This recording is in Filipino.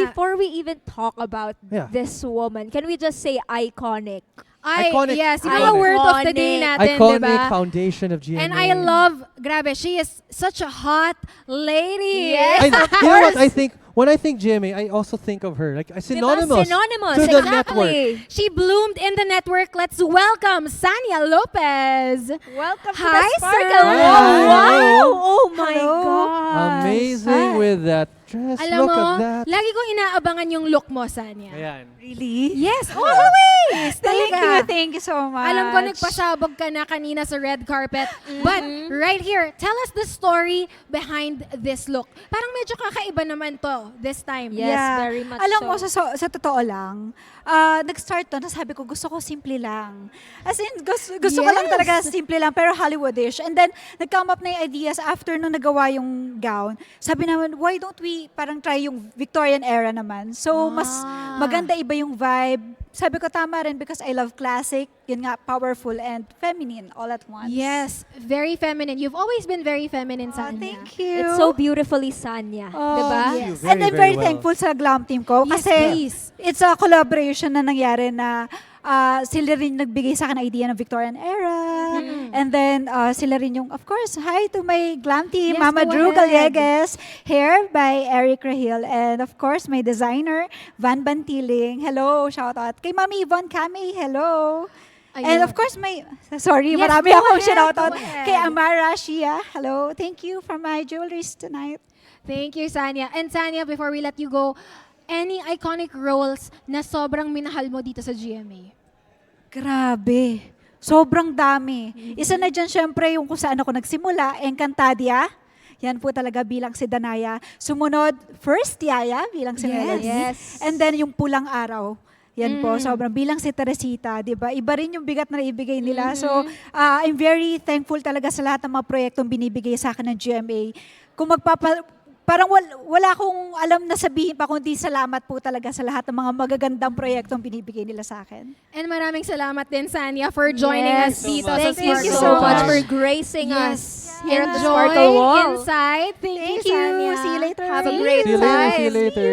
Before we even talk about Yeah. this woman, can we just say iconic? Iconic. Yes, yung Iconic. mga word of the day natin, Iconic diba? foundation of GMA. And I love, grabe, she is such a hot lady. Yes. You know what I think? When I think GMA, I also think of her. Like synonymous. Synonymous, to the exactly. network. She bloomed in the network. Let's welcome Sania Lopez. Welcome to Hi, the Sparkle. Sir. Oh, Hi. wow! Oh my Hello. God! Amazing with that dress. Alam Look mo, at that. lagi kong inaabangan yung look mo, Sania. Ayan. Really? Yes, always! Thank you so much. Alam ko nagpasabog ka na kanina sa red carpet. But right here, tell us the story behind this look. Parang medyo kakaiba naman to this time. Yes, very much Alam so. mo, sa totoo lang, nag-start to, nasabi ko, gusto ko simple lang. As in, gusto ko lang Yes. talaga simple lang, pero Hollywoodish. And then, nag-come up na yung ideas after nung nagawa yung gown. Sabi naman, why don't we parang try yung Victorian era naman? So, mas maganda iba yung vibe. Sabi ko, tama rin because I love classic. Yun nga, powerful and feminine all at once. Yes, very feminine. You've always been very feminine, Oh, Sania. thank you. It's so beautifully Sanya. Oh, Diba? Yes. And I'm Very, very very well. thankful sa glam team ko. Yes, Kasi please. it's a collaboration na nangyari na sila rin nagbigay sa akin ng idea ng Victorian era. And then sila rin yung, of course, hi to my glam team, Yes, Mama go Drew ahead. Gallegues, hair by Eric Rahil. And of course, my designer, Van Bantiling. Hello, shout out. Kay Mami Yvonne Kame, hello. And Ayun. of course, sorry, Yes, marami go akong ahead, shout out. go ahead. Kay Amara Shia, hello. Thank you for my jewelries tonight. Thank you, Sania. And Sania, before we let you go, any iconic roles na sobrang minahal mo dito sa GMA? Grabe. Sobrang dami. Isa na dyan syempre yung kung saan ako nagsimula, Encantadia. Yan po talaga bilang si Danaya. Sumunod, First Yaya bilang si Melody. Yes. And then yung Pulang Araw. Yan po, sobrang bilang si Teresita, di ba? Iba rin yung bigat na ibigay nila. So, I'm very thankful talaga sa lahat ng mga proyektong binibigay sa akin ng GMA. Kung parang wala akong alam na sabihin pa kundi salamat po talaga sa lahat ng mga magagandang proyektong binibigay nila sa akin. And maraming salamat din, Sania, for joining Yes. us dito Thank sa you Sparkle so Wall. much for gracing Yes. us here at the Enjoy Sparkle Wall. Inside. Thank you, Sania. See you later. Have a great See you later. time. See you later.